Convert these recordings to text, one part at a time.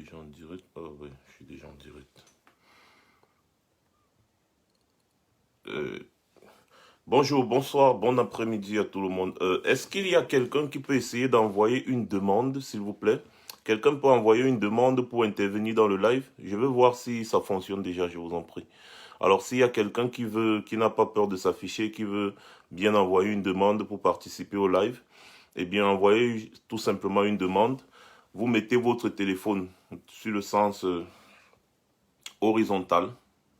déjà en direct? Ah ouais, je suis déjà en direct. Euh, Bonjour, bonsoir, bon après-midi à tout le monde. Est-ce qu'il y a quelqu'un qui peut essayer d'envoyer une demande, s'il vous plaît? Quelqu'un peut envoyer une demande pour intervenir dans le live? Je veux voir si ça fonctionne déjà, je vous en prie. Alors, s'il y a quelqu'un qui n'a pas peur de s'afficher, qui veut bien envoyer une demande pour participer au live, eh bien, envoyez tout simplement une demande. Vous mettez votre téléphone sur le sens horizontal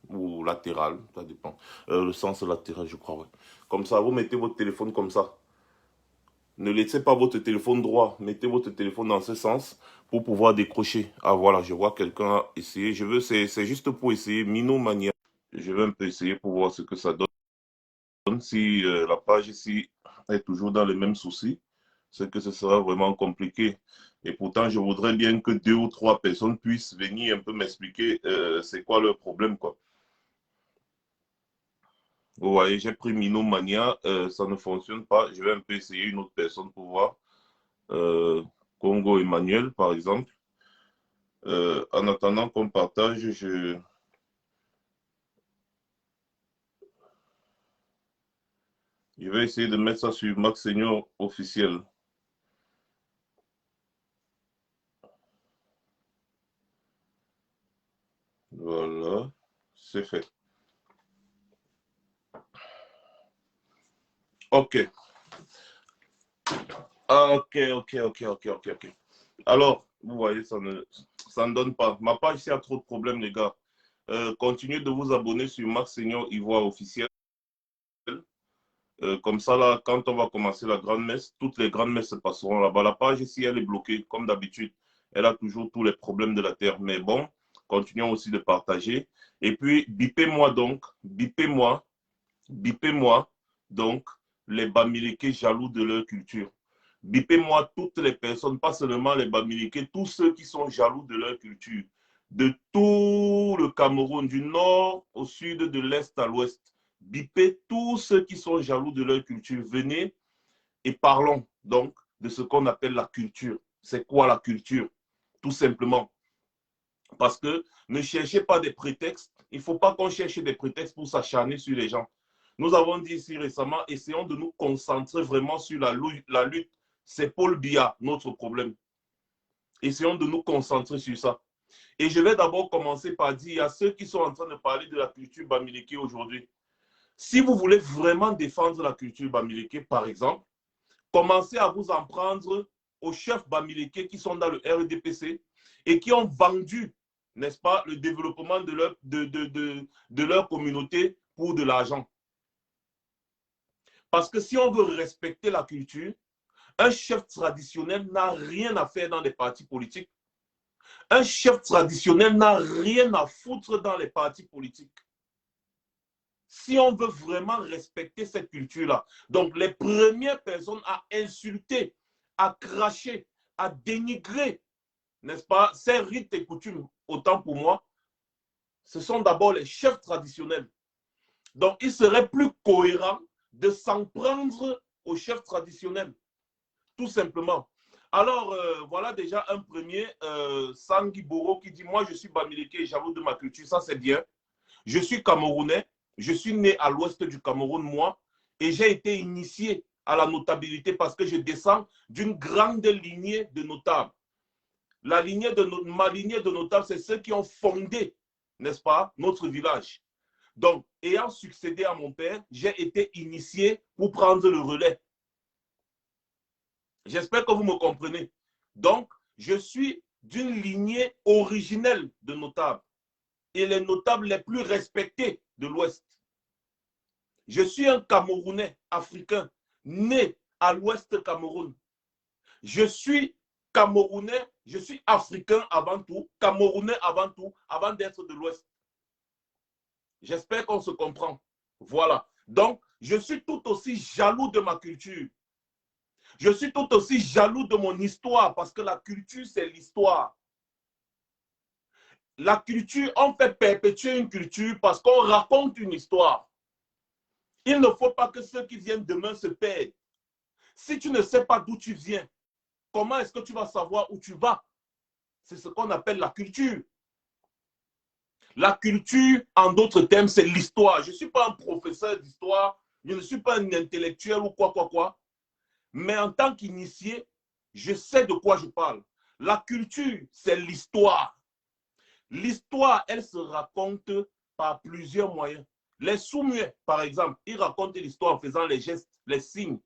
ou latéral, ça dépend. Le sens latéral, je crois, ouais. Comme ça, vous mettez votre téléphone comme ça. Ne laissez pas votre téléphone droit, mettez votre téléphone dans ce sens pour pouvoir décrocher. Ah voilà, je vois quelqu'un essayer. C'est juste pour essayer, Mino Mania. Je vais un peu essayer pour voir ce que ça donne. Si la page ici est toujours dans les mêmes soucis, c'est que ce sera vraiment compliqué. Et pourtant, je voudrais bien que 2 ou 3 personnes puissent venir un peu m'expliquer c'est quoi leur problème, quoi. Vous voyez, j'ai pris Minomania, ça ne fonctionne pas. Je vais un peu essayer une autre personne pour voir. Euh, Congo Emmanuel, par exemple. En attendant qu'on partage, je vais essayer de mettre ça sur Max Senior officiel. Voilà, c'est fait. Ok. Ok, ok, ok, ok, ok, ok. Alors, vous voyez, ça ne donne pas. Ma page ici a trop de problèmes, les gars. Continuez de vous abonner sur Max Senior Ivoire officiel. Comme ça, là, quand on va commencer la grande messe, toutes les grandes messes se passeront là-bas. La page ici, elle est bloquée, comme d'habitude. Elle a toujours tous les problèmes de la terre. Mais bon, continuons aussi de partager. Et puis, bipez-moi donc, bipez-moi donc, les Bamileke jaloux de leur culture. Bipez-moi toutes les personnes, pas seulement les Bamileke, tous ceux qui sont jaloux de leur culture. De tout le Cameroun, du nord au sud, de l'est à l'ouest. Bipez tous ceux qui sont jaloux de leur culture. Venez et parlons donc de ce qu'on appelle la culture. C'est quoi la culture? Tout simplement. Parce que ne cherchez pas des prétextes. Il ne faut pas qu'on cherche des prétextes pour s'acharner sur les gens. Nous avons dit ici récemment, essayons de nous concentrer vraiment sur la lutte. C'est Paul Biya, notre problème. Essayons de nous concentrer sur ça. Et je vais d'abord commencer par dire à ceux qui sont en train de parler de la culture bamileke aujourd'hui, si vous voulez vraiment défendre la culture bamileke, par exemple, commencez à vous en prendre aux chefs bamileke qui sont dans le RDPC et qui ont vendu, n'est-ce pas, le développement de leur communauté pour de l'argent. Parce que si on veut respecter la culture, un chef traditionnel n'a rien à faire dans les partis politiques. Un chef traditionnel n'a rien à foutre dans les partis politiques. Si on veut vraiment respecter cette culture-là, donc les premières personnes à insulter, à cracher, à dénigrer, n'est-ce pas, ces rites et coutumes, autant pour moi, ce sont d'abord les chefs traditionnels. Donc, il serait plus cohérent de s'en prendre aux chefs traditionnels, tout simplement. Alors, voilà déjà un premier, Sangui Boro qui dit, moi je suis Bamileke, j'avoue de ma culture, ça c'est bien. Je suis Camerounais, je suis né à l'ouest du Cameroun, moi, et j'ai été initié à la notabilité parce que je descends d'une grande lignée de notables. Ma lignée de notables, c'est ceux qui ont fondé, n'est-ce pas, notre village. Donc, ayant succédé à mon père, j'ai été initié pour prendre le relais. J'espère que vous me comprenez. Donc, je suis d'une lignée originelle de notables et les notables les plus respectés de l'Ouest. Je suis un Camerounais africain, né à l'Ouest Cameroun. Je suis Camerounais, je suis africain avant tout, Camerounais avant tout, avant d'être de l'Ouest. J'espère qu'on se comprend. Voilà. Donc, je suis tout aussi jaloux de ma culture. Je suis tout aussi jaloux de mon histoire parce que la culture, c'est l'histoire. La culture, on fait perpétuer une culture parce qu'on raconte une histoire. Il ne faut pas que ceux qui viennent demain se perdent. Si tu ne sais pas d'où tu viens, comment est-ce que tu vas savoir où tu vas? C'est ce qu'on appelle la culture. La culture, en d'autres termes, c'est l'histoire. Je ne suis pas un professeur d'histoire, je ne suis pas un intellectuel ou quoi. Mais en tant qu'initié, je sais de quoi je parle. La culture, c'est l'histoire. L'histoire, elle se raconte par plusieurs moyens. Les sourds-muets, par exemple, ils racontent l'histoire en faisant les gestes, les signes.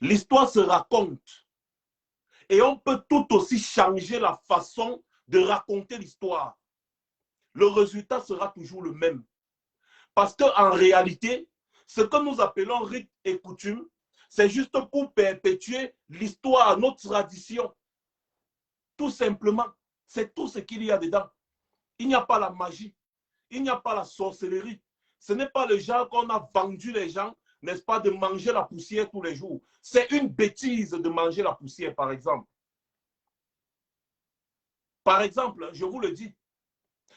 L'histoire se raconte. Et on peut tout aussi changer la façon de raconter l'histoire. Le résultat sera toujours le même. Parce qu'en réalité, ce que nous appelons rite et coutume, c'est juste pour perpétuer l'histoire, notre tradition. Tout simplement, c'est tout ce qu'il y a dedans. Il n'y a pas la magie, il n'y a pas la sorcellerie. Ce n'est pas le genre qu'on a vendu les gens, n'est-ce pas, de manger la poussière tous les jours. C'est une bêtise de manger la poussière, par exemple. Par exemple, je vous le dis,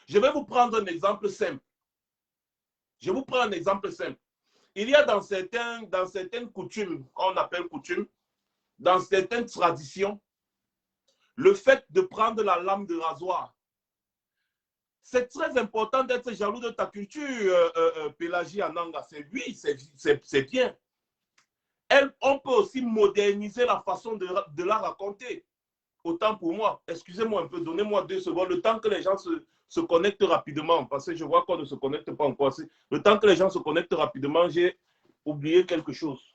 je vais vous prendre un exemple simple. Je vous prends un exemple simple. Il y a dans certaines coutumes, qu'on appelle coutumes, dans certaines traditions, le fait de prendre la lame de rasoir. C'est très important d'être jaloux de ta culture, Pélagie Ananga. Oui, c'est bien. On peut aussi moderniser la façon de la raconter. Autant pour moi. Excusez-moi un peu, donnez-moi 2 secondes. Le temps que les gens se connectent rapidement, parce que je vois qu'on ne se connecte pas encore. Le temps que les gens se connectent rapidement, j'ai oublié quelque chose.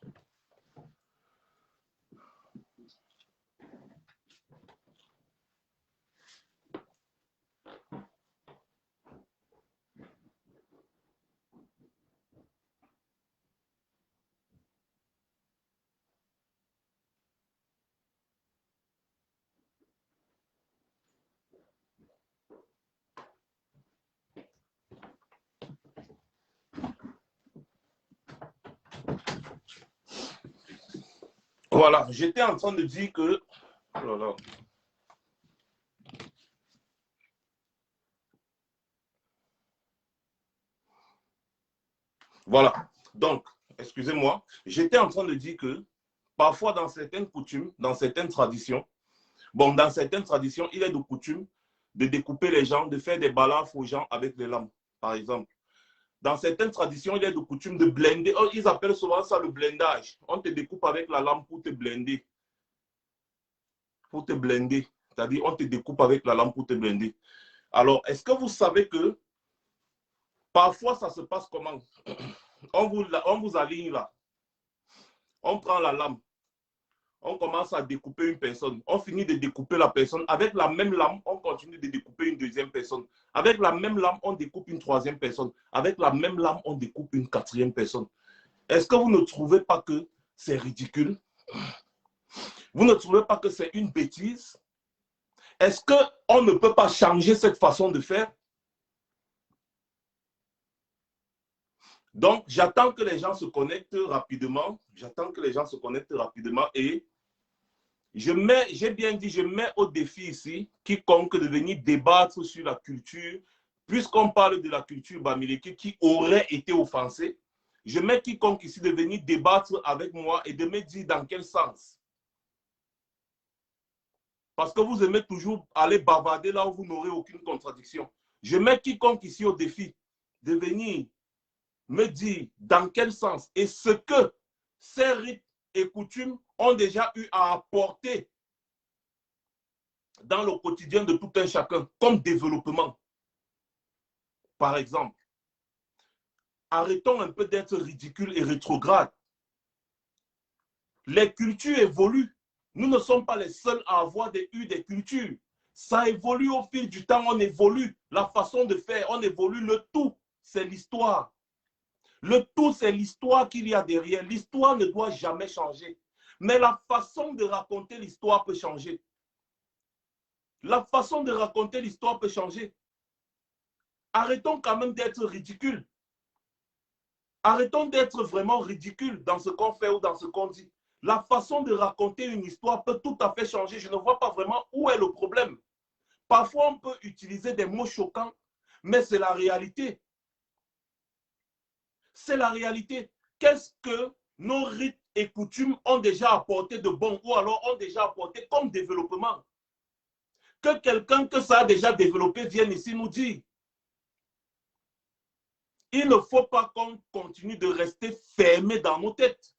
Voilà, j'étais en train de dire que... Oh là là. Voilà, donc, excusez-moi, j'étais en train de dire que parfois dans certaines coutumes, dans certaines traditions, dans certaines traditions, il est de coutume de découper les gens, de faire des balafres aux gens avec des lames, par exemple. Dans certaines traditions, il est de coutume de blender. Oh, ils appellent souvent ça le blendage. On te découpe avec la lame pour te blender. Pour te blender. C'est-à-dire, on te découpe avec la lame pour te blender. Alors, est-ce que vous savez que parfois, ça se passe comment? On vous aligne là. On prend la lame. On commence à découper une personne. On finit de découper la personne. Avec la même lame, on continue de découper une deuxième personne. Avec la même lame, on découpe une troisième personne. Avec la même lame, on découpe une quatrième personne. Est-ce que vous ne trouvez pas que c'est ridicule? Vous ne trouvez pas que c'est une bêtise? Est-ce qu'on ne peut pas changer cette façon de faire? Donc, j'attends que les gens se connectent rapidement. J'attends que les gens se connectent rapidement et j'ai bien dit, je mets au défi ici quiconque de venir débattre sur la culture, puisqu'on parle de la culture bamileke qui aurait été offensée. Je mets quiconque ici de venir débattre avec moi et de me dire dans quel sens. Parce que vous aimez toujours aller bavarder là où vous n'aurez aucune contradiction. Je mets quiconque ici au défi de venir me dire dans quel sens et ce que ces rites et coutumes ont déjà eu à apporter dans le quotidien de tout un chacun, comme développement. Par exemple, arrêtons un peu d'être ridicules et rétrogrades. Les cultures évoluent. Nous ne sommes pas les seuls à avoir eu des cultures. Ça évolue au fil du temps, on évolue. La façon de faire, on évolue. Le tout, c'est l'histoire. Le tout, c'est l'histoire qu'il y a derrière. L'histoire ne doit jamais changer. Mais la façon de raconter l'histoire peut changer. La façon de raconter l'histoire peut changer. Arrêtons quand même d'être ridicules. Arrêtons d'être vraiment ridicules dans ce qu'on fait ou dans ce qu'on dit. La façon de raconter une histoire peut tout à fait changer. Je ne vois pas vraiment où est le problème. Parfois, on peut utiliser des mots choquants, mais c'est la réalité. C'est la réalité. Qu'est-ce que nos rites et coutumes ont déjà apporté de bon ou alors ont déjà apporté comme développement? Que quelqu'un que ça a déjà développé vienne ici nous dire. Il ne faut pas qu'on continue de rester fermé dans nos têtes.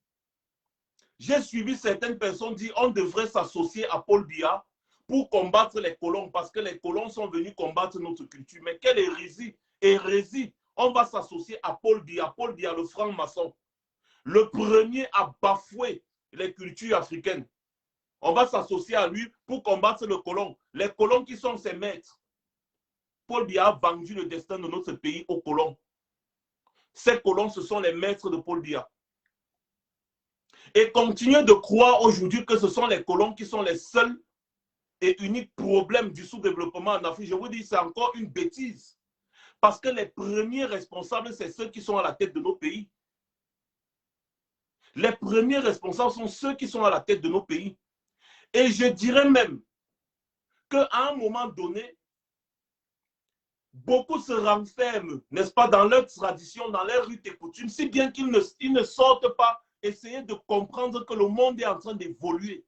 J'ai suivi certaines personnes dire qu'on devrait s'associer à Paul Biya pour combattre les colons, parce que les colons sont venus combattre notre culture. Mais quelle hérésie! Hérésie! On va s'associer à Paul Biya, le franc-maçon, le premier à bafouer les cultures africaines. On va s'associer à lui pour combattre le colon. Les colons qui sont ses maîtres. Paul Biya a vendu le destin de notre pays aux colons. Ces colons, ce sont les maîtres de Paul Biya. Et continuer de croire aujourd'hui que ce sont les colons qui sont les seuls et uniques problèmes du sous-développement en Afrique, je vous dis, c'est encore une bêtise. Parce que les premiers responsables, c'est ceux qui sont à la tête de nos pays. Les premiers responsables sont ceux qui sont à la tête de nos pays. Et je dirais même qu'à un moment donné, beaucoup se renferment, n'est-ce pas, dans leur tradition, dans leurs rites et coutumes, si bien qu'ils ne sortent pas essayer de comprendre que le monde est en train d'évoluer.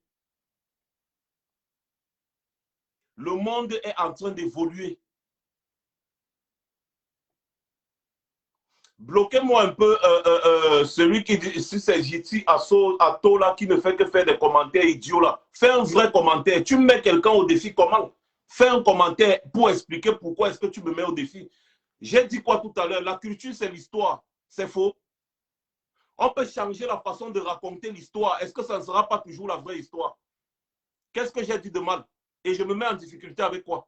Le monde est en train d'évoluer. Bloquez-moi un peu celui qui dit, si c'est JT Ato là, qui ne fait que faire des commentaires idiots là. Fais un vrai commentaire. Tu mets quelqu'un au défi, comment? Fais un commentaire pour expliquer pourquoi est-ce que tu me mets au défi. J'ai dit quoi tout à l'heure? La culture, c'est l'histoire. C'est faux. On peut changer la façon de raconter l'histoire. Est-ce que ça ne sera pas toujours la vraie histoire? Qu'est-ce que j'ai dit de mal? Et je me mets en difficulté avec quoi?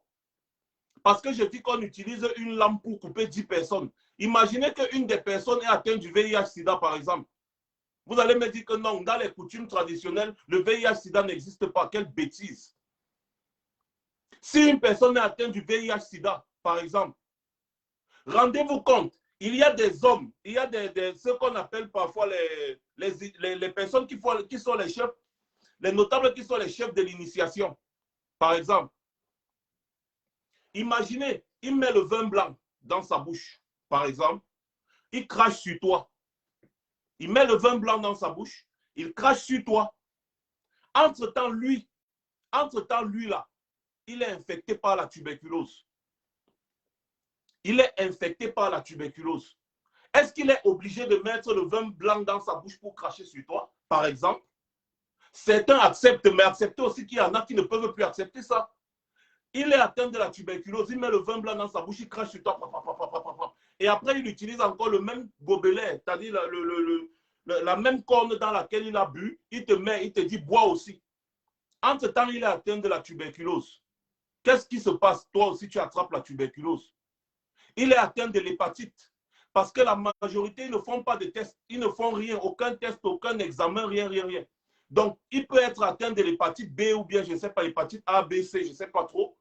Parce que je dis qu'on utilise une lampe pour couper 10 personnes. Imaginez qu'une des personnes est atteinte du VIH-Sida, par exemple. Vous allez me dire que non, dans les coutumes traditionnelles, le VIH-Sida n'existe pas. Quelle bêtise! Si une personne est atteinte du VIH-Sida, par exemple, rendez-vous compte, il y a des hommes, il y a ce qu'on appelle parfois les personnes qui sont les chefs, les notables qui sont les chefs de l'initiation, par exemple. Imaginez, il met le vin blanc dans sa bouche, par exemple, il crache sur toi. Il met le vin blanc dans sa bouche, il crache sur toi. Entre-temps, lui là, il est infecté par la tuberculose. Il est infecté par la tuberculose. Est-ce qu'il est obligé de mettre le vin blanc dans sa bouche pour cracher sur toi, par exemple? Certains acceptent, mais acceptez aussi qu'il y en a qui ne peuvent plus accepter ça. Il est atteint de la tuberculose, il met le vin blanc dans sa bouche, il crache sur toi. Et après, il utilise encore le même gobelet, c'est-à-dire la même corne dans laquelle il a bu, il te dit bois aussi. Entre-temps, il est atteint de la tuberculose. Qu'est-ce qui se passe? Toi aussi, tu attrapes la tuberculose. Il est atteint de l'hépatite. Parce que la majorité, ils ne font pas de tests. Ils ne font rien, aucun test, aucun examen, rien. Donc, il peut être atteint de l'hépatite B ou bien, je ne sais pas, l'hépatite A, B, C, je ne sais pas trop.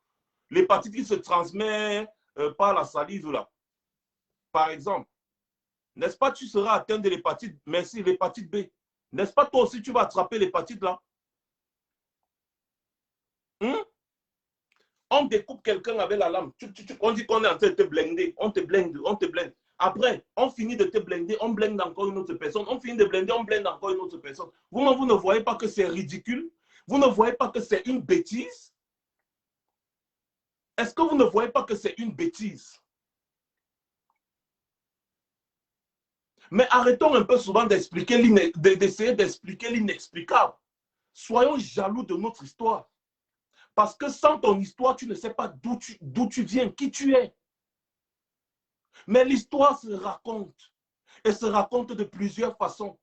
L'hépatite qui se transmet par la salive, là. Par exemple. N'est-ce pas, tu seras atteint de l'hépatite, merci, l'hépatite B. N'est-ce pas, toi aussi, tu vas attraper l'hépatite, là? On découpe quelqu'un avec la lame. On dit qu'on est en train de te blinder. On te blinde. Après, on finit de te blinder, on blinde encore une autre personne. On finit de blinder, on blinde encore une autre personne. Vous ne voyez pas que c'est ridicule? Vous ne voyez pas que c'est une bêtise? Est-ce que vous ne voyez pas que c'est une bêtise? Mais arrêtons un peu souvent d'essayer d'expliquer l'inexplicable. Soyons jaloux de notre histoire. Parce que sans ton histoire, tu ne sais pas d'où tu viens, qui tu es. Mais l'histoire se raconte. Et se raconte de plusieurs façons.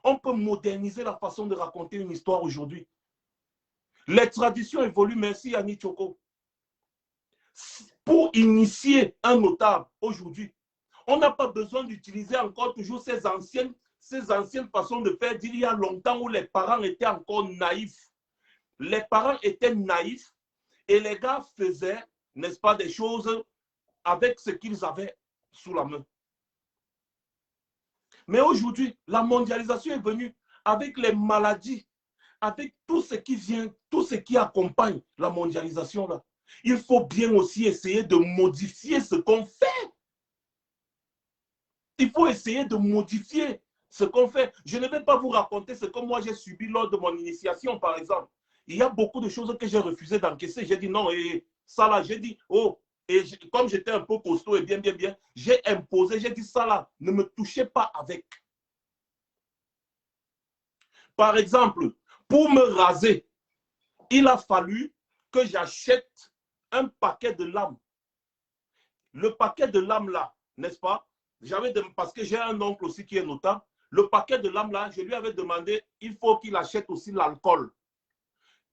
On peut moderniser la façon de raconter une histoire aujourd'hui. Les traditions évoluent, merci Yannick Tchoko. Pour initier un notable aujourd'hui, on n'a pas besoin d'utiliser encore toujours ces anciennes façons de faire d'il y a longtemps où les parents étaient encore naïfs. Les parents étaient naïfs et les gars faisaient, n'est-ce pas, des choses avec ce qu'ils avaient sous la main. Mais aujourd'hui, la mondialisation est venue avec les maladies, avec tout ce qui vient, tout ce qui accompagne la mondialisation là. Il faut bien aussi essayer de modifier ce qu'on fait. Il faut essayer de modifier ce qu'on fait. Je ne vais pas vous raconter ce que moi j'ai subi lors de mon initiation, par exemple. Il y a beaucoup de choses que j'ai refusé d'encaisser. J'ai dit non, et ça là, j'ai dit, oh, et comme j'étais un peu costaud et bien, j'ai imposé, j'ai dit ça là, ne me touchez pas avec. Par exemple, pour me raser, il a fallu que j'achète un paquet de lames. Le paquet de lames là, n'est-ce pas? Parce que j'ai un oncle aussi qui est notable. Le paquet de lames là, je lui avais demandé, il faut qu'il achète aussi l'alcool.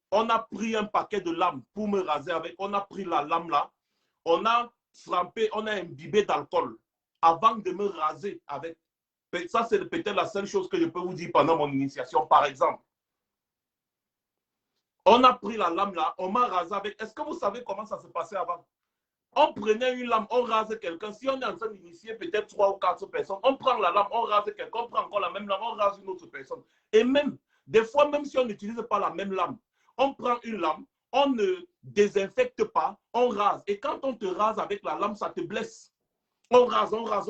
On a pris un paquet de lames pour me raser avec. On a pris la lame là. On a trempé, on a imbibé d'alcool avant de me raser avec. Ça, c'est peut-être la seule chose que je peux vous dire pendant mon initiation, par exemple. On a pris la lame là, on m'a rasé avec. Est-ce que vous savez comment ça se passait avant? On prenait une lame, on rase quelqu'un. Si on est en train d'initier peut-être 3 ou 4 personnes, on prend la lame, on rase quelqu'un, on prend encore la même lame, on rase une autre personne. Et même, des fois, même si on n'utilise pas la même lame, on prend une lame, on ne désinfecte pas, on rase. Et quand on te rase avec la lame, ça te blesse. On rase, on rase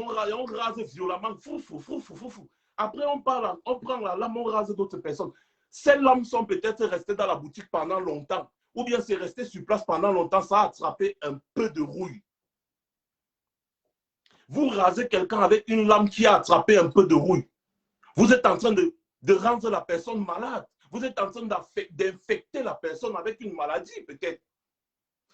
violemment. Fou, fou, fou, fou, fou, fou. Après, on prend la lame, on rase d'autres personnes. Ces lames sont peut-être restées dans la boutique pendant longtemps. Ou bien c'est resté sur place pendant longtemps, ça a attrapé un peu de rouille. Vous rasez quelqu'un avec une lame qui a attrapé un peu de rouille. Vous êtes en train de rendre la personne malade. Vous êtes en train d'infecter la personne avec une maladie peut-être.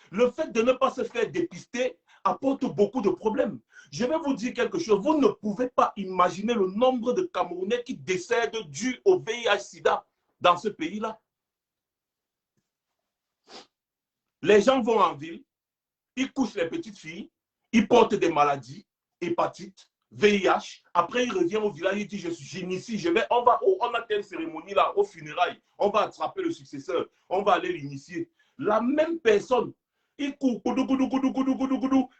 Le fait de ne pas se faire dépister apporte beaucoup de problèmes. Je vais vous dire quelque chose. Vous ne pouvez pas imaginer le nombre de Camerounais qui décèdent dû au VIH-Sida dans ce pays-là. Les gens vont en ville, ils couchent les petites filles, ils portent des maladies, hépatite, VIH. Après, ils reviennent au village, ils disent, j'initie, on a telle cérémonie là, au funérailles, on va attraper le successeur, on va aller l'initier. La même personne, il court,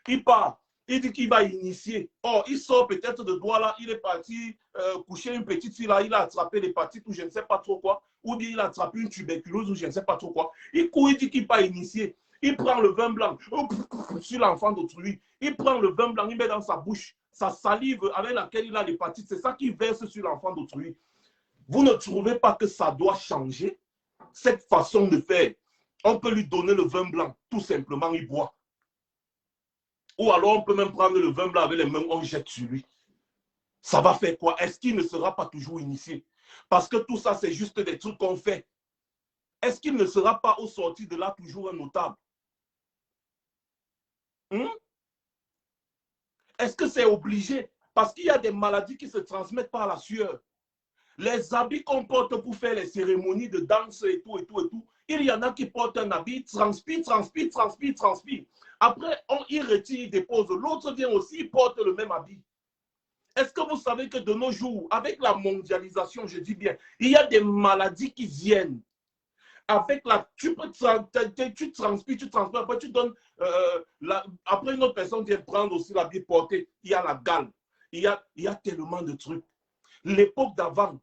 il part, il dit qu'il va initier. Or, il sort peut-être de doigt là, il est parti coucher une petite fille là, il a attrapé l'hépatite ou je ne sais pas trop quoi, ou bien il a attrapé une tuberculose ou je ne sais pas trop quoi. Il court, il dit qu'il va initier. Il prend le vin blanc sur l'enfant d'autrui. Il prend le vin blanc, il met dans sa bouche. Sa salive avec laquelle il a l'hépatite, c'est ça qu'il verse sur l'enfant d'autrui. Vous ne trouvez pas que ça doit changer? Cette façon de faire. On peut lui donner le vin blanc, tout simplement, il boit. Ou alors on peut même prendre le vin blanc avec les mains, on jette sur lui. Ça va faire quoi? Est-ce qu'il ne sera pas toujours initié? Parce que tout ça, c'est juste des trucs qu'on fait. Est-ce qu'il ne sera pas au sortir de là toujours un notable? Est-ce que c'est obligé? Parce qu'il y a des maladies qui se transmettent par la sueur. Les habits qu'on porte pour faire les cérémonies de danse et tout, il y en a qui portent un habit, transpire. Après, il retire, il dépose. L'autre vient aussi, il porte le même habit. Est-ce que vous savez que de nos jours, avec la mondialisation, je dis bien, il y a des maladies qui viennent. Avec tu transpires, après tu donnes, après une autre personne vient prendre aussi l'habit porté, il y a la gale, il y a tellement de trucs. L'époque d'avant,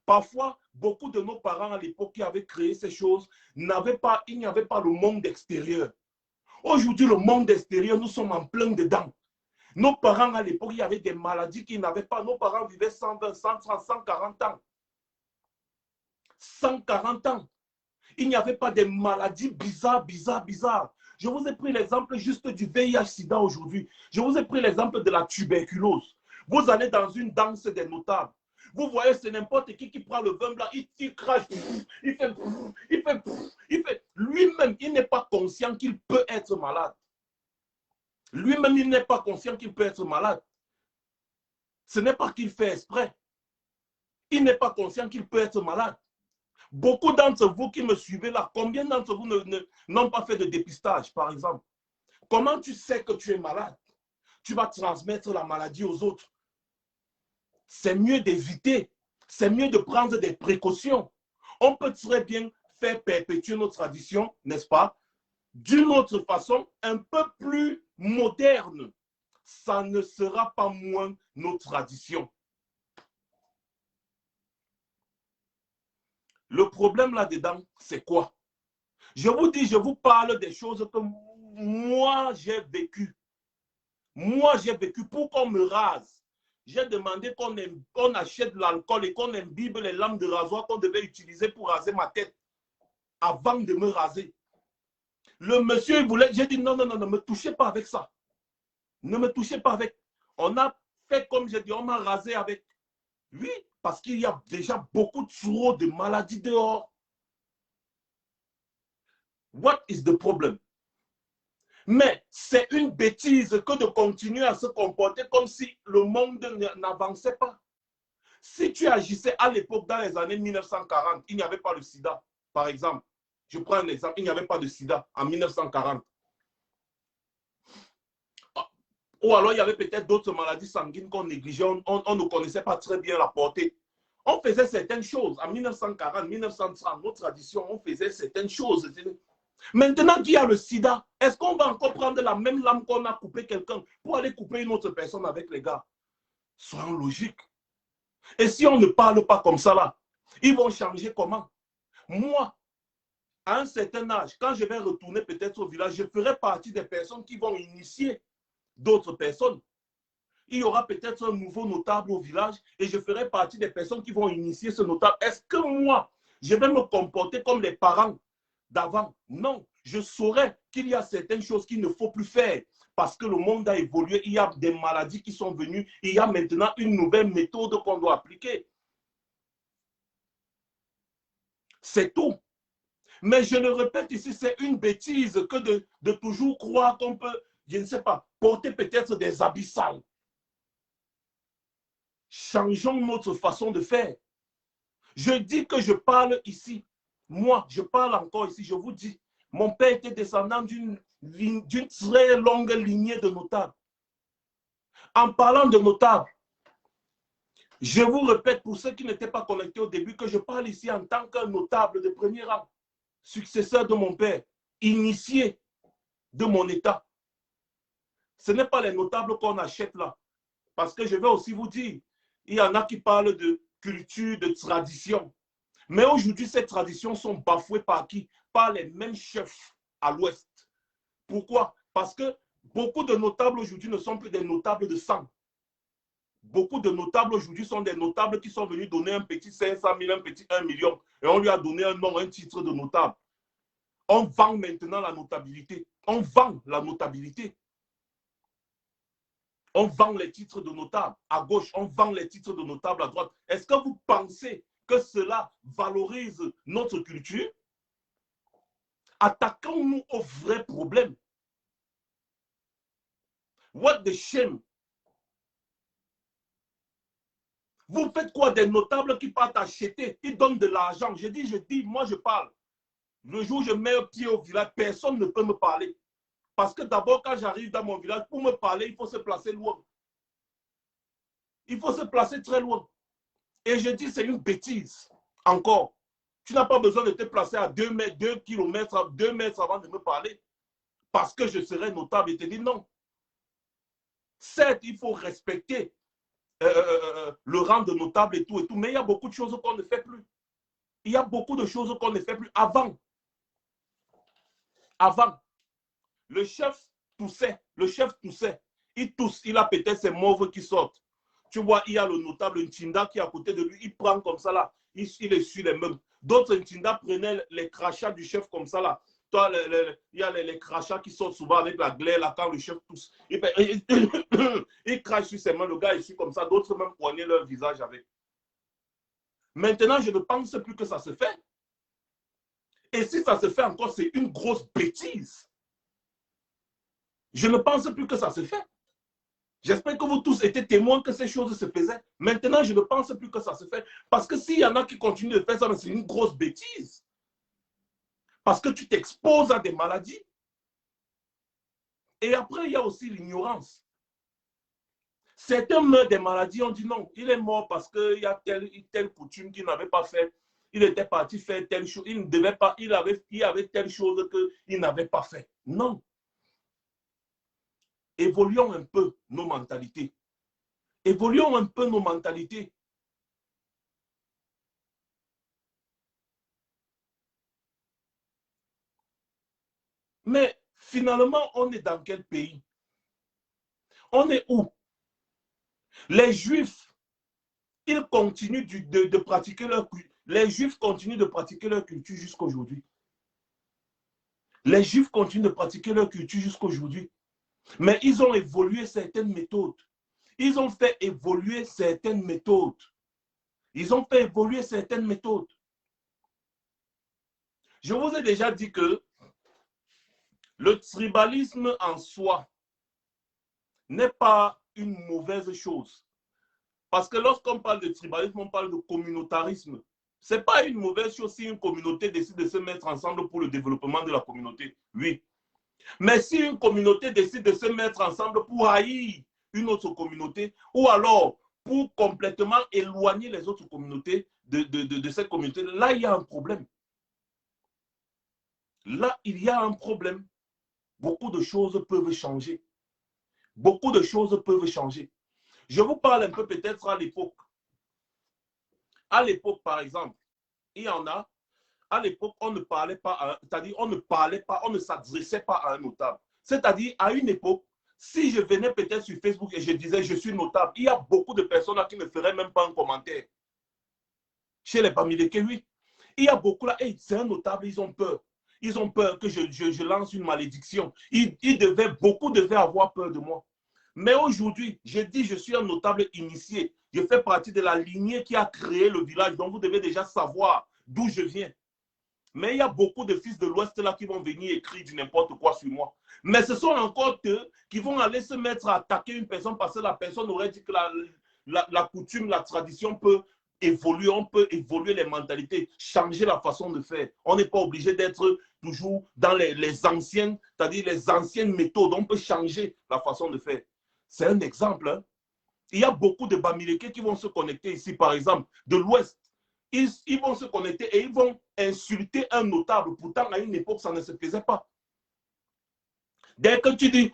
parfois, beaucoup de nos parents à l'époque qui avaient créé ces choses, il n'y avait pas le monde extérieur. Aujourd'hui, le monde extérieur, nous sommes en plein dedans. Nos parents à l'époque, il y avait des maladies qu'ils n'avaient pas. Nos parents vivaient 120, 130, 140 ans. 140 ans. Il n'y avait pas de maladies bizarres. Je vous ai pris l'exemple juste du VIH-Sida aujourd'hui. Je vous ai pris l'exemple de la tuberculose. Vous allez dans une danse des notables. Vous voyez, c'est n'importe qui prend le vin blanc, il crache, il fait. Lui-même, il n'est pas conscient qu'il peut être malade. Lui-même, il n'est pas conscient qu'il peut être malade. Ce n'est pas qu'il fait exprès. Il n'est pas conscient qu'il peut être malade. Beaucoup d'entre vous qui me suivez là, combien d'entre vous n'ont pas fait de dépistage, par exemple? Comment tu sais que tu es malade? Tu vas transmettre la maladie aux autres. C'est mieux d'éviter. C'est mieux de prendre des précautions. On peut très bien faire perpétuer nos traditions, n'est-ce pas? D'une autre façon, un peu plus moderne. Ça ne sera pas moins nos traditions. Le problème là-dedans, c'est quoi? Je vous dis, je vous parle des choses que moi, j'ai vécues. Moi, j'ai vécu pour qu'on me rase. J'ai demandé qu'on achète de l'alcool et qu'on imbibe les lames de rasoir qu'on devait utiliser pour raser ma tête. avant de me raser. Le monsieur, il voulait, j'ai dit non, non, non, ne me touchez pas avec ça. Ne me touchez pas avec. On a fait comme j'ai dit, on m'a rasé avec. Oui, parce qu'il y a déjà beaucoup trop de maladies dehors. What is the problem? Mais c'est une bêtise que de continuer à se comporter comme si le monde n'avançait pas. Si tu agissais à l'époque, dans les années 1940, il n'y avait pas le sida, par exemple. Je prends un exemple, il n'y avait pas de sida en 1940. Ou alors il y avait peut-être d'autres maladies sanguines qu'on négligeait, on ne connaissait pas très bien la portée. On faisait certaines choses en 1940, 1930, nos traditions, on faisait certaines choses. Maintenant qu'il y a le sida, est-ce qu'on va encore prendre la même lame qu'on a coupé quelqu'un pour aller couper une autre personne avec les gars? Soyons logiques. Et si on ne parle pas comme ça là, ils vont changer comment? Moi, à un certain âge, quand je vais retourner peut-être au village, je ferai partie des personnes qui vont initier d'autres personnes. Il y aura peut-être un nouveau notable au village et je ferai partie des personnes qui vont initier ce notable. Est-ce que moi, je vais me comporter comme les parents d'avant? Non, je saurais qu'il y a certaines choses qu'il ne faut plus faire parce que le monde a évolué, il y a des maladies qui sont venues, il y a maintenant une nouvelle méthode qu'on doit appliquer. C'est tout. Mais je le répète ici, c'est une bêtise que de toujours croire qu'on peut, je ne sais pas, porter peut-être des habits sales. Changeons notre façon de faire. Je dis que je parle ici. Moi, je parle encore ici. Je vous dis, mon père était descendant d'une très longue lignée de notables. En parlant de notables, je vous répète pour ceux qui n'étaient pas connectés au début que je parle ici en tant qu'un notable de premier rang, successeur de mon père, initié de mon état. Ce n'est pas les notables qu'on achète là. Parce que je vais aussi vous dire, il y en a qui parlent de culture, de tradition. Mais aujourd'hui, ces traditions sont bafouées par qui? Par les mêmes chefs à l'ouest. Pourquoi? Parce que beaucoup de notables aujourd'hui ne sont plus des notables de sang. Beaucoup de notables aujourd'hui sont des notables qui sont venus donner un petit 500 000, un petit 1 million. Et on lui a donné un nom, un titre de notable. On vend maintenant la notabilité. On vend la notabilité. On vend les titres de notable à gauche, on vend les titres de notable à droite. Est-ce que vous pensez que cela valorise notre culture? Attaquons-nous au vrai problème. What the shame? Vous faites quoi des notables qui partent acheter? Ils donnent de l'argent. Je dis, moi je parle. Le jour où je mets un pied au village, personne ne peut me parler. Parce que d'abord, quand j'arrive dans mon village, pour me parler, il faut se placer loin. Il faut se placer très loin. Et je dis, c'est une bêtise. Encore. Tu n'as pas besoin de te placer à 2 mètres, 2 kilomètres, 2 mètres avant de me parler. Parce que je serai notable. Et te dis non. Certes, il faut respecter le rang de notable et tout. Mais il y a beaucoup de choses qu'on ne fait plus. Il y a beaucoup de choses qu'on ne fait plus. Avant, le chef toussait. Le chef toussait. Il tousse. Il a peut-être ses mauves qui sortent. Tu vois, il y a le notable Ntinda qui est à côté de lui. Il prend comme ça là. Il essuie les mains. D'autres Ntinda prenaient les crachats du chef comme ça là. Toi, il y a les crachats qui sortent souvent avec la glaire là quand le chef tousse. Il crache sur ses mains. Le gars essuie comme ça. D'autres même poignaient leur visage avec. Maintenant, je ne pense plus que ça se fait. Et si ça se fait encore, c'est une grosse bêtise. Je ne pense plus que ça se fait. J'espère que vous tous étiez témoins que ces choses se faisaient. Maintenant, je ne pense plus que ça se fait. Parce que s'il y en a qui continuent de faire ça, c'est une grosse bêtise. Parce que tu t'exposes à des maladies. Et après, il y a aussi l'ignorance. Certains meurent des maladies, on dit non, il est mort parce qu'il y a telle coutume qu'il n'avait pas fait. Il était parti faire telle chose. Il ne devait pas, il avait telle chose qu'il n'avait pas fait. Non. Évoluons un peu nos mentalités. Évoluons un peu nos mentalités. Mais finalement, on est dans quel pays? On est où? Les Juifs, ils continuent de pratiquer leur culture. Les Juifs continuent de pratiquer leur culture jusqu'à aujourd'hui. Les Juifs continuent de pratiquer leur culture jusqu'à aujourd'hui. Mais ils ont évolué certaines méthodes. Ils ont fait évoluer certaines méthodes. Ils ont fait évoluer certaines méthodes. Je vous ai déjà dit que le tribalisme en soi n'est pas une mauvaise chose. Parce que lorsqu'on parle de tribalisme, on parle de communautarisme. Ce n'est pas une mauvaise chose si une communauté décide de se mettre ensemble pour le développement de la communauté. Oui. Mais si une communauté décide de se mettre ensemble pour haïr une autre communauté, ou alors pour complètement éloigner les autres communautés de cette communauté, là, il y a un problème. Là, il y a un problème. Beaucoup de choses peuvent changer. Beaucoup de choses peuvent changer. Je vous parle un peu peut-être à l'époque. À l'époque, par exemple, il y en a, à l'époque, on ne parlait pas, c'est-à-dire on ne parlait pas, on ne s'adressait pas à un notable. C'est-à-dire, à une époque, si je venais peut-être sur Facebook et je disais je suis notable, il y a beaucoup de personnes là qui ne feraient même pas un commentaire. Chez les Bamileke, oui. Il y a beaucoup là, hey, c'est un notable, ils ont peur. Ils ont peur que je lance une malédiction. Beaucoup devaient avoir peur de moi. Mais aujourd'hui, je dis je suis un notable initié. Je fais partie de la lignée qui a créé le village, donc vous devez déjà savoir d'où je viens. Mais il y a beaucoup de fils de l'Ouest là qui vont venir écrire du n'importe quoi sur moi. Mais ce sont encore eux qui vont aller se mettre à attaquer une personne parce que la personne aurait dit que la coutume, la tradition peut évoluer, on peut évoluer les mentalités, changer la façon de faire. On n'est pas obligé d'être toujours dans les anciennes, c'est-à-dire les anciennes méthodes. On peut changer la façon de faire. C'est un exemple. Hein. Il y a beaucoup de Bamileke qui vont se connecter ici, par exemple, de l'Ouest. Ils vont se connecter et ils vont insulter un notable. Pourtant, à une époque, ça ne se faisait pas. Dès que tu dis,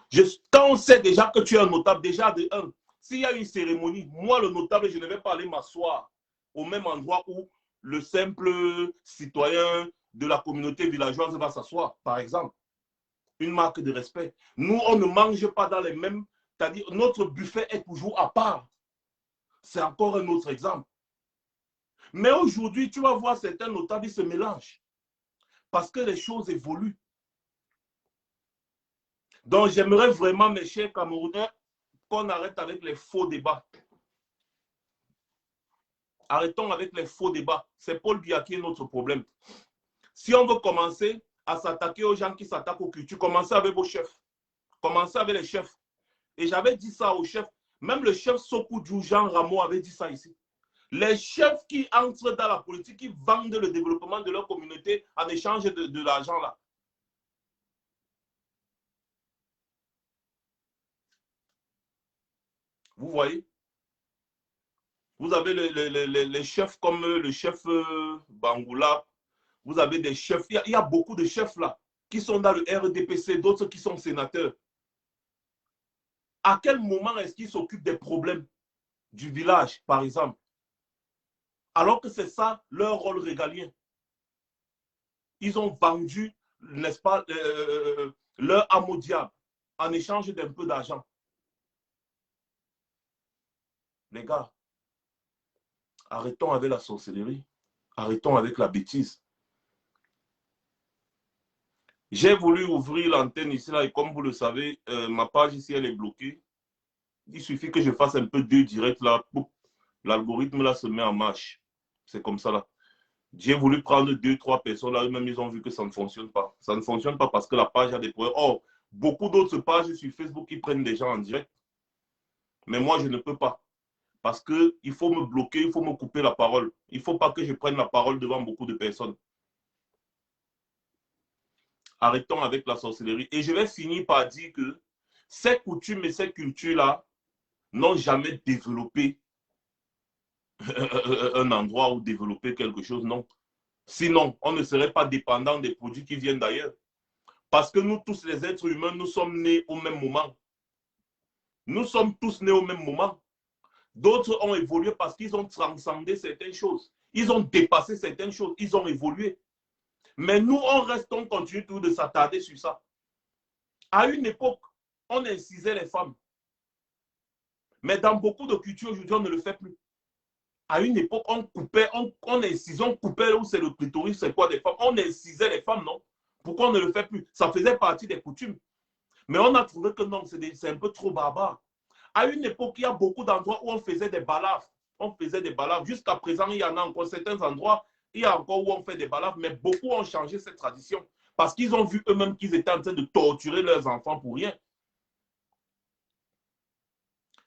quand on sait déjà que tu es un notable, déjà de un, s'il y a une cérémonie, moi, le notable, je ne vais pas aller m'asseoir au même endroit où le simple citoyen de la communauté villageoise va s'asseoir, par exemple. Une marque de respect. Nous, on ne mange pas dans les mêmes, c'est-à-dire notre buffet est toujours à part. C'est encore un autre exemple. Mais aujourd'hui, tu vas voir certains notables, ils se mélangent parce que les choses évoluent. Donc, j'aimerais vraiment, mes chers Camerounais, qu'on arrête avec les faux débats. Arrêtons avec les faux débats. C'est Paul Biya qui est notre problème. Si on veut commencer à s'attaquer aux gens qui s'attaquent aux cultures, commencez avec vos chefs. Commencez avec les chefs. Et j'avais dit ça aux chefs. Même le chef Sokou Jean Rameau avait dit ça ici. Les chefs qui entrent dans la politique, qui vendent le développement de leur communauté en échange de l'argent là. Vous voyez? Vous avez les chefs comme le chef Bangoula. Vous avez des chefs. Il y a beaucoup de chefs là qui sont dans le RDPC, d'autres qui sont sénateurs. À quel moment est-ce qu'ils s'occupent des problèmes du village, par exemple? Alors que c'est ça leur rôle régalien. Ils ont vendu, n'est-ce pas, leur âme au diable en échange d'un peu d'argent. Les gars, arrêtons avec la sorcellerie. Arrêtons avec la bêtise. J'ai voulu ouvrir l'antenne ici, là, et comme vous le savez, ma page ici, elle est bloquée. Il suffit que je fasse un peu deux directs là, l'algorithme là se met en marche. C'est comme ça là. J'ai voulu prendre 2-3 personnes là, eux-mêmes ils ont vu que ça ne fonctionne pas. Ça ne fonctionne pas parce que la page a des problèmes. Or, beaucoup d'autres pages sur Facebook qui prennent des gens en direct. Mais moi, je ne peux pas. Parce qu'il faut me bloquer, il faut me couper la parole. Il ne faut pas que je prenne la parole devant beaucoup de personnes. Arrêtons avec la sorcellerie. Et je vais finir par dire que ces coutumes et ces cultures-là n'ont jamais développé un endroit où développer quelque chose, non. Sinon, on ne serait pas dépendant des produits qui viennent d'ailleurs. Parce que nous tous, les êtres humains, nous sommes nés au même moment. Nous sommes tous nés au même moment. D'autres ont évolué parce qu'ils ont transcendé certaines choses. Ils ont dépassé certaines choses. Ils ont évolué. Mais nous, on continue toujours de s'attarder sur ça. À une époque, on incisait les femmes. Mais dans beaucoup de cultures, aujourd'hui, on ne le fait plus. À une époque, on coupait, on incisait, on coupait où c'est le clitoris, c'est quoi des femmes? On incisait les femmes, non? Pourquoi on ne le fait plus? Ça faisait partie des coutumes. Mais on a trouvé que non, c'est un peu trop barbare. À une époque, il y a beaucoup d'endroits où on faisait des balafres. On faisait des balafres. Jusqu'à présent, il y en a encore certains endroits, il y a encore où on fait des balafres, mais beaucoup ont changé cette tradition. Parce qu'ils ont vu eux-mêmes qu'ils étaient en train de torturer leurs enfants pour rien.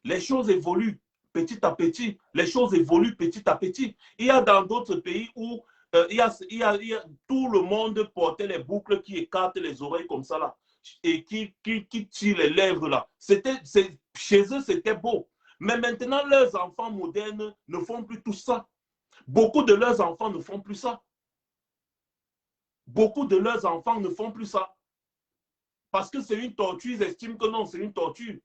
Les choses évoluent petit à petit. Les choses évoluent petit à petit. Il y a dans d'autres pays où tout le monde portait les boucles qui écartent les oreilles comme ça là et qui tirent les lèvres là. Chez eux, c'était beau. Mais maintenant, leurs enfants modernes ne font plus tout ça. Beaucoup de leurs enfants ne font plus ça. Beaucoup de leurs enfants ne font plus ça. Parce que c'est une torture, ils estiment que non, c'est une torture.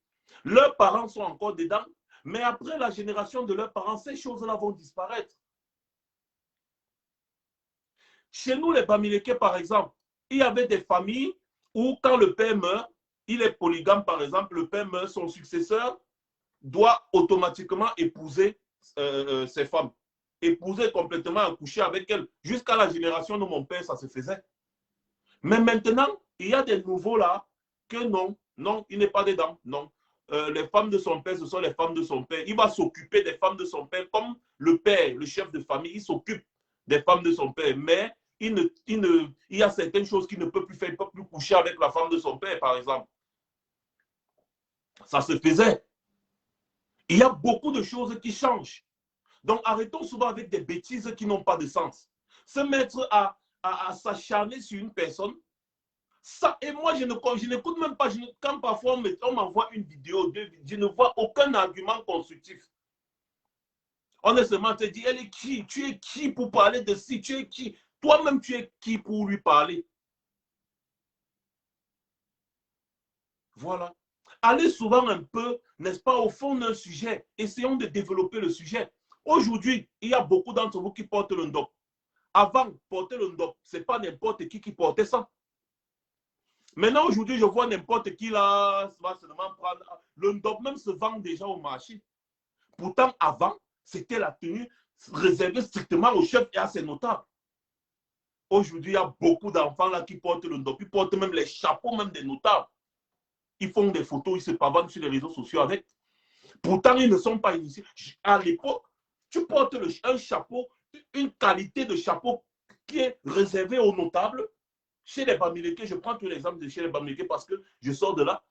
Leurs parents sont encore dedans, mais après la génération de leurs parents, ces choses-là vont disparaître. Chez nous, les Bamileke, par exemple, il y avait des familles où quand le père meurt, il est polygame, par exemple, le père meurt, son successeur doit automatiquement épouser ses femmes. Épouser complètement, accoucher avec elles. Jusqu'à la génération de mon père, ça se faisait. Mais maintenant, il y a des nouveaux là que non, non, il n'est pas dedans, non. Les femmes de son père, ce sont les femmes de son père. Il va s'occuper des femmes de son père comme le père, le chef de famille, il s'occupe des femmes de son père. Mais il y a certaines choses qu'il ne peut plus faire, il ne peut plus coucher avec la femme de son père, par exemple. Ça se faisait. Il y a beaucoup de choses qui changent. Donc arrêtons souvent avec des bêtises qui n'ont pas de sens. Se mettre à s'acharner sur une personne, ça, et moi, je n'écoute même pas. Quand parfois on m'envoie une vidéo, je ne vois aucun argument constructif. On est seulement te dit, elle est qui? Tu es qui pour parler de ci? Tu es qui? Toi-même, tu es qui pour lui parler? Voilà. Allez souvent un peu, n'est-ce pas, au fond d'un sujet. Essayons de développer le sujet. Aujourd'hui, il y a beaucoup d'entre vous qui portent le ndop. Avant, porter le ndop, ce n'est pas n'importe qui portait ça. Maintenant, aujourd'hui, je vois n'importe qui là, va seulement prendre. Le ndop même se vend déjà au marché. Pourtant, avant, c'était la tenue réservée strictement au chef et à ses notables. Aujourd'hui, il y a beaucoup d'enfants là qui portent le ndop. Ils portent même les chapeaux même des notables. Ils font des photos, ils se pavandent sur les réseaux sociaux avec. Pourtant, ils ne sont pas initiés. À l'époque, tu portes un chapeau, une qualité de chapeau qui est réservée aux notables. Chez les Bamileke, je prends tous les exemples de chez les Bamileke parce que je sors de là.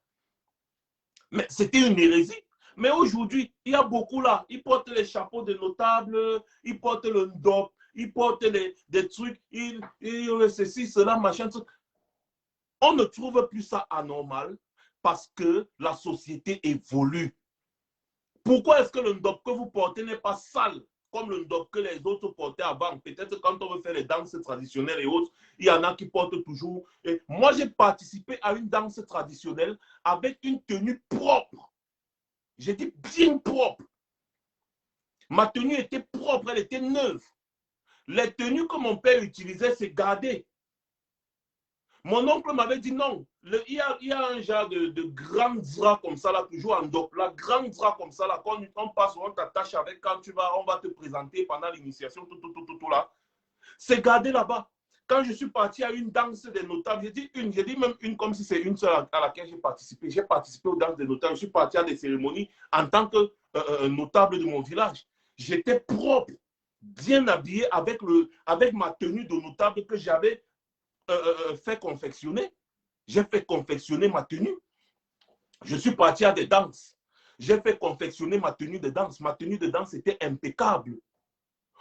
Mais c'était une hérésie. Mais aujourd'hui, il y a beaucoup là. Ils portent les chapeaux de notables, ils portent le ndop, ils portent des trucs, ceci, cela, machin. Truc. On ne trouve plus ça anormal parce que la société évolue. Pourquoi est-ce que le ndop que vous portez n'est pas sale comme le ndop que les autres portaient avant? Peut-être quand on veut faire les danses traditionnelles et autres, il y en a qui portent toujours. Et moi, j'ai participé à une danse traditionnelle avec une tenue propre. J'ai dit bien propre. Ma tenue était propre, elle était neuve. Les tenues que mon père utilisait, c'est gardé. Mon oncle m'avait dit non. Il y a un genre de grand drap comme ça, là, toujours en dos. La grand drap comme ça, là, quand on passe, on t'attache avec, quand tu vas, on va te présenter pendant l'initiation, tout là. C'est gardé là-bas. Quand je suis parti à une danse des notables, j'ai dit même une comme si c'est une seule à laquelle j'ai participé. J'ai participé aux danses des notables. Je suis parti à des cérémonies en tant que notable de mon village. J'étais propre, bien habillé avec ma tenue de notable que j'avais fait confectionner. J'ai fait confectionner ma tenue. Je suis parti à des danses. J'ai fait confectionner ma tenue de danse. Ma tenue de danse était impeccable.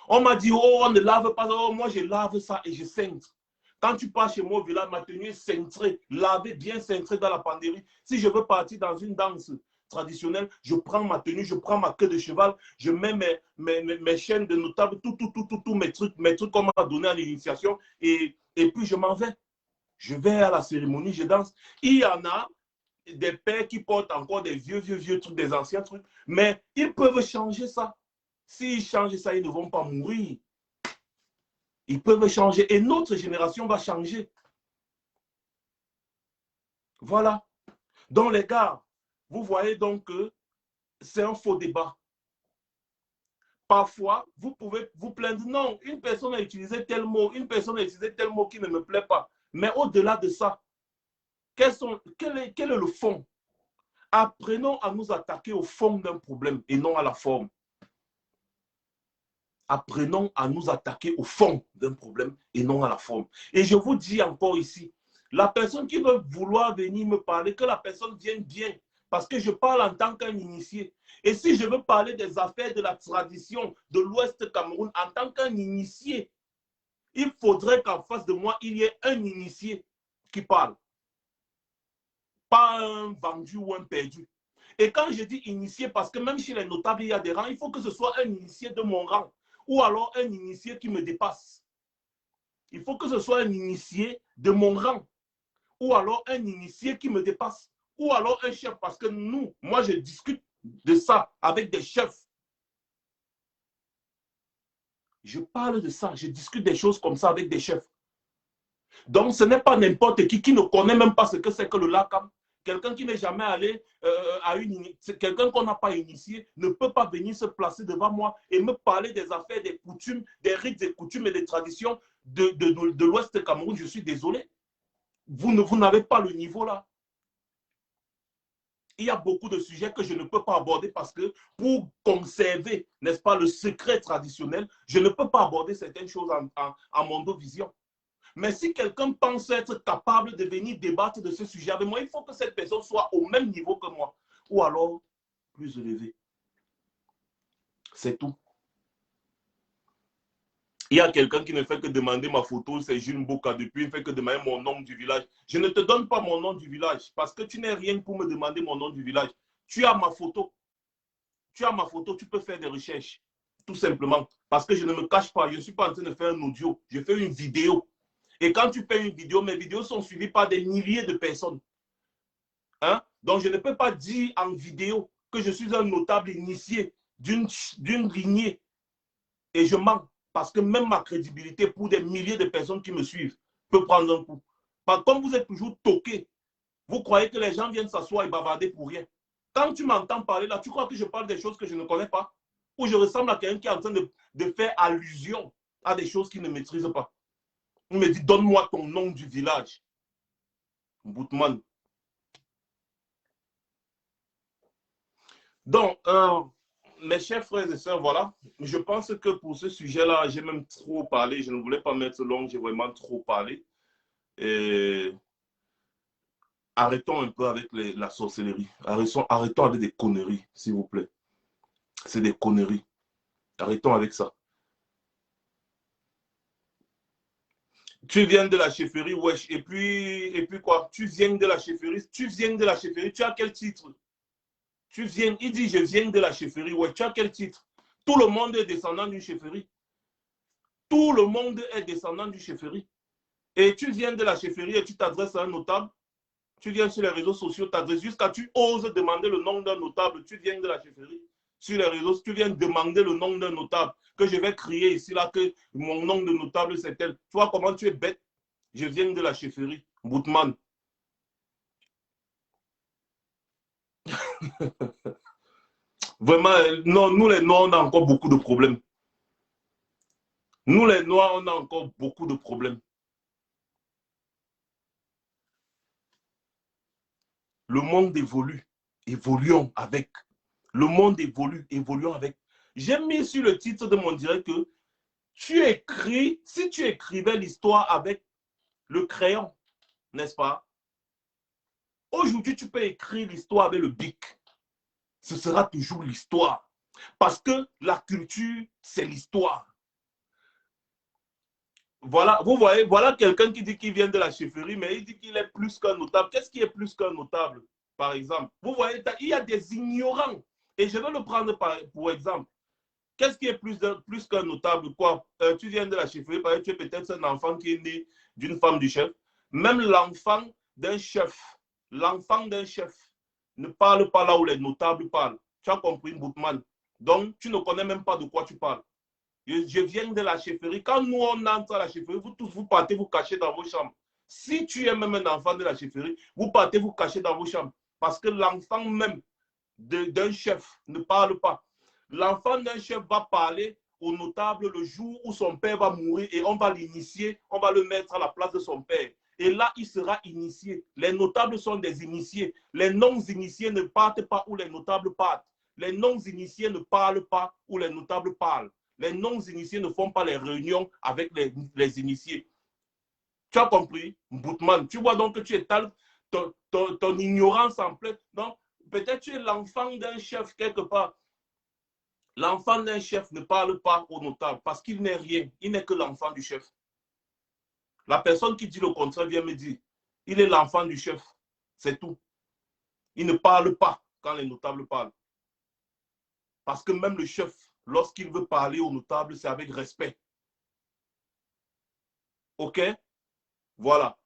On m'a dit, oh, on ne lave pas. Oh, moi, je lave ça et je cintre. Quand tu pars chez moi au village, ma tenue est cintrée, lavée, bien cintrée dans la penderie. Si je veux partir dans une danse traditionnelle, je prends ma tenue, je prends ma queue de cheval, je mets mes chaînes de notable, tout, mes trucs qu'on m'a donné à l'initiation et puis je m'en vais. Je vais à la cérémonie, je danse. Il y en a des pères qui portent encore des vieux trucs, des anciens trucs, mais ils peuvent changer ça. S'ils changent ça, ils ne vont pas mourir. Ils peuvent changer et notre génération va changer. Voilà. Donc les gars, vous voyez donc que c'est un faux débat. Parfois, vous pouvez vous plaindre. Non, une personne a utilisé tel mot, une personne a utilisé tel mot qui ne me plaît pas. Mais au-delà de ça, quel est le fond? Apprenons à nous attaquer au fond d'un problème et non à la forme. Apprenons à nous attaquer au fond d'un problème et non à la forme. Et je vous dis encore ici, la personne qui veut vouloir venir me parler, que la personne vienne bien, parce que je parle en tant qu'un initié. Et si je veux parler des affaires de la tradition de l'Ouest Cameroun en tant qu'un initié, il faudrait qu'en face de moi, il y ait un initié qui parle. Pas un vendu ou un perdu. Et quand je dis initié, parce que même chez les notables, il y a des rangs, il faut que ce soit un initié de mon rang ou alors un initié qui me dépasse. Il faut que ce soit un initié de mon rang ou alors un initié qui me dépasse ou alors un chef, parce que moi je discute de ça avec des chefs. Je parle de ça, je discute des choses comme ça avec des chefs. Donc ce n'est pas n'importe qui ne connaît même pas ce que c'est que le LACAM. Quelqu'un qui n'est jamais allé à quelqu'un qu'on n'a pas initié ne peut pas venir se placer devant moi et me parler des affaires, des coutumes, des rites et coutumes et des traditions de l'Ouest Cameroun. Je suis désolé. Vous n'avez pas le niveau là. Il y a beaucoup de sujets que je ne peux pas aborder parce que pour conserver, n'est-ce pas, le secret traditionnel, je ne peux pas aborder certaines choses en mondovision. Mais si quelqu'un pense être capable de venir débattre de ce sujet avec moi, il faut que cette personne soit au même niveau que moi ou alors plus élevé. C'est tout. Il y a quelqu'un qui ne fait que demander ma photo, c'est Jules Mboka, depuis il ne fait que demander mon nom du village. Je ne te donne pas mon nom du village parce que tu n'es rien pour me demander mon nom du village. Tu as ma photo. Tu as ma photo, tu peux faire des recherches. Tout simplement. Parce que je ne me cache pas, je ne suis pas en train de faire un audio. Je fais une vidéo. Et quand tu fais une vidéo, mes vidéos sont suivies par des milliers de personnes. Hein? Donc, je ne peux pas dire en vidéo que je suis un notable initié d'une lignée. Et je mens. Parce que même ma crédibilité pour des milliers de personnes qui me suivent peut prendre un coup. Comme vous êtes toujours toqué, vous croyez que les gens viennent s'asseoir et bavarder pour rien. Quand tu m'entends parler là, tu crois que je parle des choses que je ne connais pas? Ou je ressemble à quelqu'un qui est en train de faire allusion à des choses qu'il ne maîtrise pas. Il me dit, donne-moi ton nom du village. Boutman. Donc, mes chers frères et sœurs, voilà. Je pense que pour ce sujet-là, j'ai même trop parlé. Je ne voulais pas mettre long, j'ai vraiment trop parlé. Et arrêtons un peu avec la sorcellerie. Arrêtons avec des conneries, s'il vous plaît. C'est des conneries. Arrêtons avec ça. Tu viens de la chefferie, wesh. Et puis quoi? Tu viens de la chefferie. Tu viens de la chefferie. Tu as quel titre? Tu viens, il dit je viens de la chefferie. Ouais, tu as quel titre? Tout le monde est descendant d'une chefferie. Tout le monde est descendant d'une chefferie. Et tu viens de la chefferie et tu t'adresses à un notable. Tu viens sur les réseaux sociaux, t'adresses jusqu'à tu oses demander le nom d'un notable. Tu viens de la chefferie. Sur les réseaux, tu viens demander le nom d'un notable. Que je vais crier ici, là, que mon nom de notable, c'est tel. Tu vois comment tu es bête? Je viens de la chefferie. Boutman. Vraiment, non, nous les Noirs, on a encore beaucoup de problèmes. Nous les Noirs, on a encore beaucoup de problèmes. Le monde évolue. Évoluons avec. Le monde évolue. Évoluons avec. J'ai mis sur le titre de mon direct que si tu écrivais l'histoire avec le crayon, n'est-ce pas? Aujourd'hui, tu peux écrire l'histoire avec le bic. Ce sera toujours l'histoire. Parce que la culture, c'est l'histoire. Voilà, vous voyez, voilà quelqu'un qui dit qu'il vient de la chefferie, mais il dit qu'il est plus qu'un notable. Qu'est-ce qui est plus qu'un notable, par exemple? Vous voyez, il y a des ignorants. Et je vais le prendre pour exemple. Qu'est-ce qui est plus qu'un notable? Quoi? Tu viens de la chefferie, tu es peut-être un enfant qui est né d'une femme du chef. Même l'enfant d'un chef ne parle pas là où les notables parlent. Tu as compris, Boutman? Donc, tu ne connais même pas de quoi tu parles. Je viens de la chefferie. Quand nous, on entre à la chefferie, vous tous, vous partez vous cacher dans vos chambres. Si tu es même un enfant de la chefferie, vous partez vous cacher dans vos chambres. Parce que l'enfant même d'un chef ne parle pas. L'enfant d'un chef va parler au notable le jour où son père va mourir et on va l'initier, on va le mettre à la place de son père. Et là, il sera initié. Les notables sont des initiés. Les non-initiés ne partent pas où les notables partent. Les non-initiés ne parlent pas où les notables parlent. Les non-initiés ne font pas les réunions avec les initiés. Tu as compris, Boutman? Tu vois donc que tu étales ton ignorance en plein. Donc, peut-être tu es l'enfant d'un chef quelque part. L'enfant d'un chef ne parle pas au notable parce qu'il n'est rien. Il n'est que l'enfant du chef. La personne qui dit le contraire vient me dire, il est l'enfant du chef. C'est tout. Il ne parle pas quand les notables parlent. Parce que même le chef, lorsqu'il veut parler aux notables, c'est avec respect. OK? Voilà.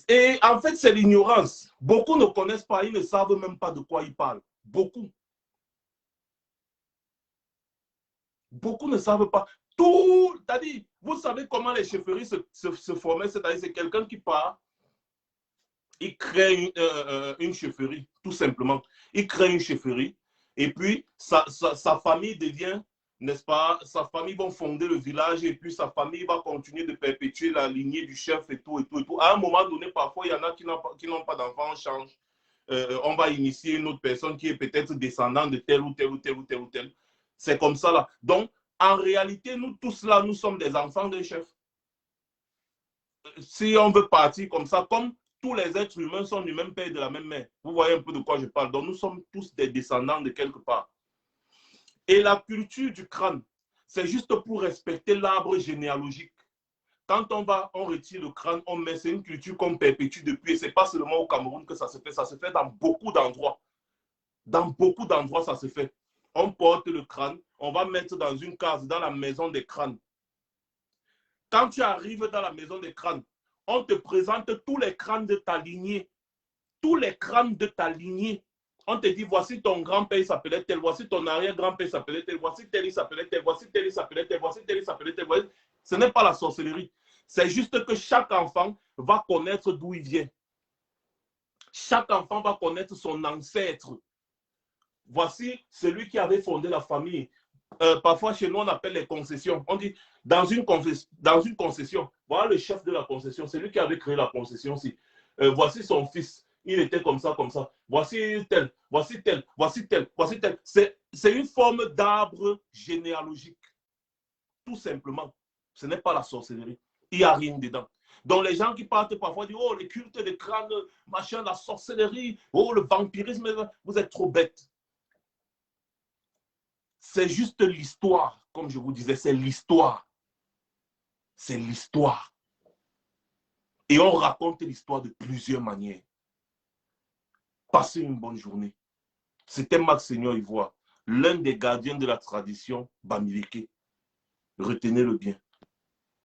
Et en fait, c'est l'ignorance. Beaucoup ne connaissent pas, ils ne savent même pas de quoi ils parlent. Beaucoup. Beaucoup ne savent pas. Tout, c'est-à-dire, vous savez comment les chefferies se formaient, c'est-à-dire c'est quelqu'un qui part, il crée une chefferie, tout simplement. Il crée une chefferie et puis sa famille devient, n'est-ce pas, sa famille va fonder le village et puis sa famille va continuer de perpétuer la lignée du chef et tout, et tout, et tout. À un moment donné, parfois, il y en a qui n'ont pas d'enfants, on change. On va initier une autre personne qui est peut-être descendant de tel ou tel ou tel ou tel ou tel. C'est comme ça là. Donc, en réalité, nous tous là, nous sommes des enfants d'un chef. Si on veut partir comme ça, comme tous les êtres humains sont du même père et de la même mère. Vous voyez un peu de quoi je parle. Donc, nous sommes tous des descendants de quelque part. Et la culture du crâne, c'est juste pour respecter l'arbre généalogique. Quand on retire le crâne, on met, c'est une culture qu'on perpétue depuis. Et ce n'est pas seulement au Cameroun que ça se fait dans beaucoup d'endroits. Dans beaucoup d'endroits, ça se fait. On porte le crâne, on va mettre dans une case, dans la maison des crânes. Quand tu arrives dans la maison des crânes, on te présente tous les crânes de ta lignée. Tous les crânes de ta lignée. On te dit, voici ton grand-père, il s'appelait tel, voici ton arrière-grand-père, il s'appelait tel, voici tel, il s'appelait tel, voici tel, il s'appelait tel, voici tel, il s'appelait tel. Ce n'est pas la sorcellerie. C'est juste que chaque enfant va connaître d'où il vient. Chaque enfant va connaître son ancêtre. Voici celui qui avait fondé la famille. Parfois, chez nous, on appelle les concessions. On dit, dans une concession, voilà le chef de la concession, c'est lui qui avait créé la concession aussi. Voici son fils. Il était comme ça, comme ça. Voici tel, voici tel, voici tel, voici tel. C'est une forme d'arbre généalogique. Tout simplement. Ce n'est pas la sorcellerie. Il n'y a rien dedans. Donc les gens qui partent parfois disent, oh, les cultes de crâne, machin, la sorcellerie, oh, le vampirisme, vous êtes trop bêtes. C'est juste l'histoire, comme je vous disais, c'est l'histoire. C'est l'histoire. Et on raconte l'histoire de plusieurs manières. Passez une bonne journée. C'était Max Seigneur Ivoire, l'un des gardiens de la tradition bamileke. Retenez-le bien.